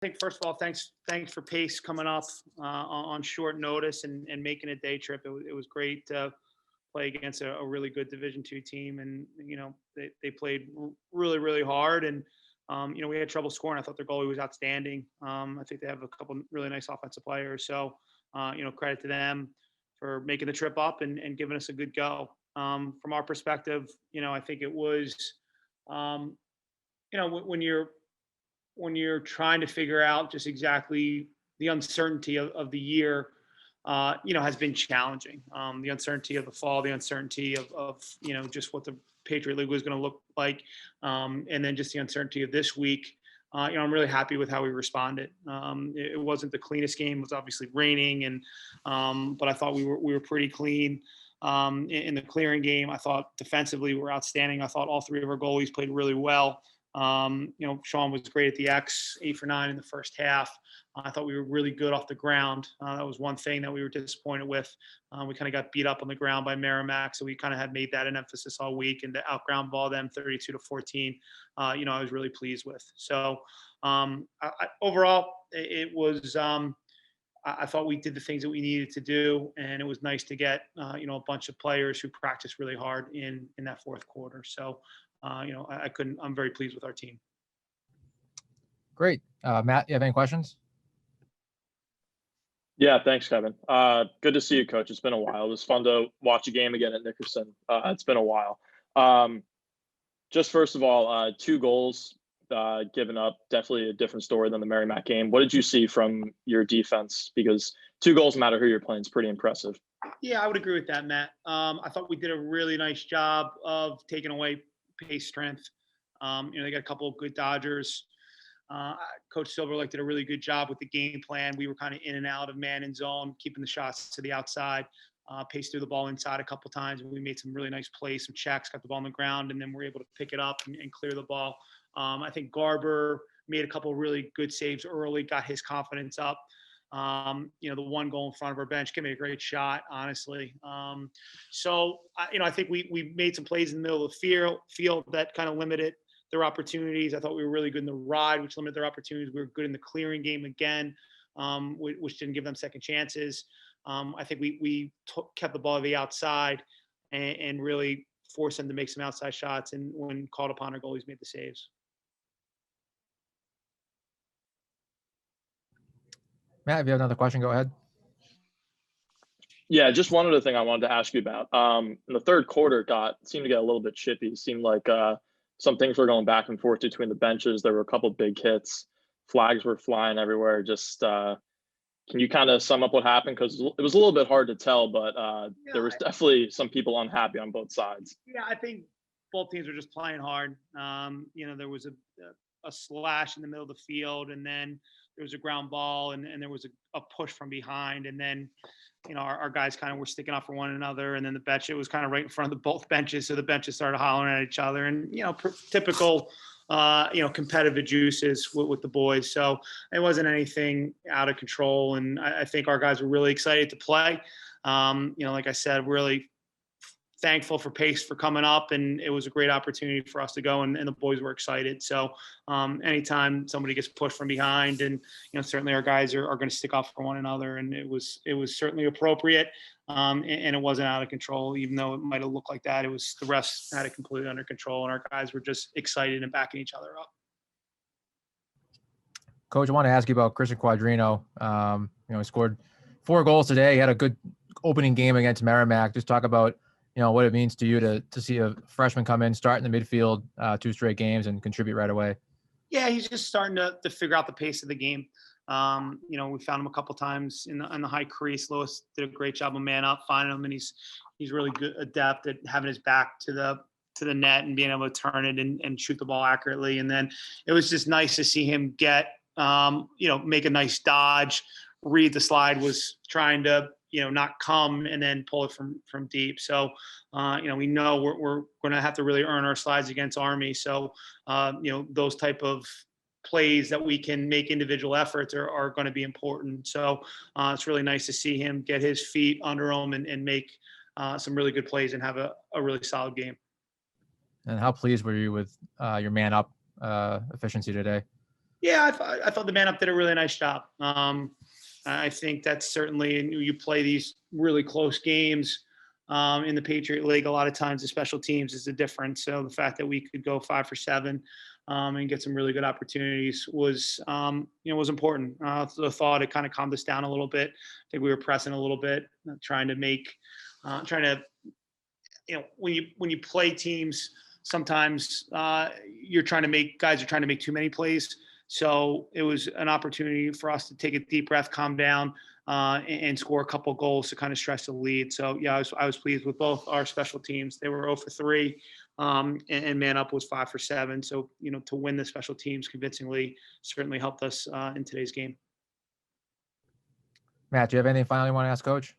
think first of all, thanks for Pace coming up on short notice and making a day trip. It was great to play against a really good Division II team, and they played really hard, and we had trouble scoring. I thought their goalie was outstanding. I think they have a couple really nice offensive players, so credit to them for making the trip up and giving us a good go. From our perspective, I think it was, when you're trying to figure out just exactly the uncertainty of the year, has been challenging. The uncertainty of the fall, the uncertainty of just what the Patriot League was going to look like, and then just the uncertainty of this week. I'm really happy with how we responded. It wasn't the cleanest game. It was obviously raining, but I thought we were pretty clean in the clearing game. I thought defensively we were outstanding. I thought all three of our goalies played really well. Sean was great at the X, 8 for 9 in the first half. I thought we were really good off the ground. That was one thing that we were disappointed with. We kind of got beat up on the ground by Merrimack, so we kind of had made that an emphasis all week, and to outground ball them 32-14, I was really pleased with. So overall, it was. I thought we did the things that we needed to do, and it was nice to get a bunch of players who practiced really hard in that fourth quarter. So. I'm very pleased with our team. Great. Matt, you have any questions? Yeah, thanks, Kevin. Good to see you, Coach. It's been a while. It was fun to watch a game again at Nickerson. It's been a while. Just first of all, 2 goals given up, definitely a different story than the Merrimack game. What did you see from your defense? Because 2 goals, no matter who you're playing, is pretty impressive. Yeah, I would agree with that, Matt. I thought we did a really nice job of taking away Pace strength. They got a couple of good dodgers. Coach Silverlake did a really good job with the game plan. We were kind of in and out of man and zone, keeping the shots to the outside. Pace threw the ball inside a couple times, and we made some really nice plays, some checks, got the ball on the ground, and then we're able to pick it up and clear the ball. I think Garber made a couple of really good saves early, got his confidence up. The one goal in front of our bench gave me a great shot, honestly. I think we made some plays in the middle of the field that kind of limited their opportunities. I thought we were really good in the ride, which limited their opportunities. We were good in the clearing game again, which didn't give them second chances. I think we kept the ball to the outside and really forced them to make some outside shots. And when called upon, our goalies made the saves. Matt, if you have another question, go ahead. Yeah, just one other thing I wanted to ask you about. In the third quarter, seemed to get a little bit chippy. It seemed like some things were going back and forth between the benches. There were a couple big hits. Flags were flying everywhere. Just can you kind of sum up what happened? Because it was a little bit hard to tell, but there was definitely some people unhappy on both sides. Yeah, I think both teams were just playing hard. There was a slash in the middle of the field, and then there was a ground ball, and there was a push from behind, and then our guys kind of were sticking up for one another, and then the bench, it was kind of right in front of both benches, so the benches started hollering at each other, and typical competitive juices with the boys. So it wasn't anything out of control, and I think our guys were really excited to play. Like I said, really thankful for Pace for coming up, and it was a great opportunity for us to go, and the boys were excited. So anytime somebody gets pushed from behind, and certainly our guys are going to stick up for one another, and it was certainly appropriate, and it wasn't out of control, even though it might have looked like that. It was, the refs had it completely under control, and our guys were just excited and backing each other up. Coach, I want to ask you about Christian Quadrino. He scored 4 goals today. He had a good opening game against Merrimack. Just talk about what it means to you to see a freshman come in, start in the midfield, 2 straight games, and contribute right away. Yeah, he's just starting to figure out the pace of the game. We found him a couple times in the high crease. Lewis did a great job of man up, finding him, and he's really good, adept at having his back to the net and being able to turn it and shoot the ball accurately. And then it was just nice to see him get, make a nice dodge, read the slide, was trying to not come and then pull it from deep. So, we know we're going to have to really earn our slides against Army. So, those type of plays that we can make individual efforts are going to be important. So, it's really nice to see him get his feet under him and make some really good plays and have a really solid game. And how pleased were you with your man up efficiency today? Yeah, I thought the man up did a really nice job. I think that's certainly, and you play these really close games in the Patriot League. A lot of times, the special teams is the difference. So the fact that we could go 5 for 7 and get some really good opportunities was, was important. The thought it kind of calmed us down a little bit. I think we were pressing a little bit, trying to, when you play teams, sometimes guys are trying to make too many plays. So it was an opportunity for us to take a deep breath, calm down, and score a couple goals to kind of stretch the lead. So yeah, I was pleased with both our special teams. They were 0 for 3, and man up was 5 for 7. So to win the special teams convincingly certainly helped us in today's game. Matt, do you have anything final you want to ask Coach?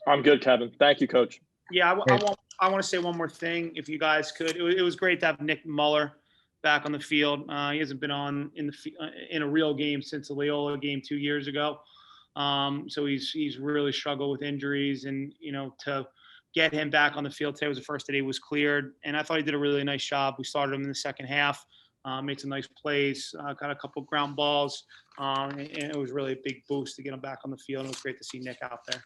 I'm good, Kevin. Thank you, Coach. Yeah, I want to say one more thing, if you guys could. It was great to have Nick Muller back on the field. He hasn't been on in a real game since the Loyola game 2 years ago. So he's really struggled with injuries, and to get him back on the field today was the first day he was cleared, and I thought he did a really nice job. We started him in the second half, made some nice plays, got a couple ground balls, and it was really a big boost to get him back on the field. It was great to see Nick out there.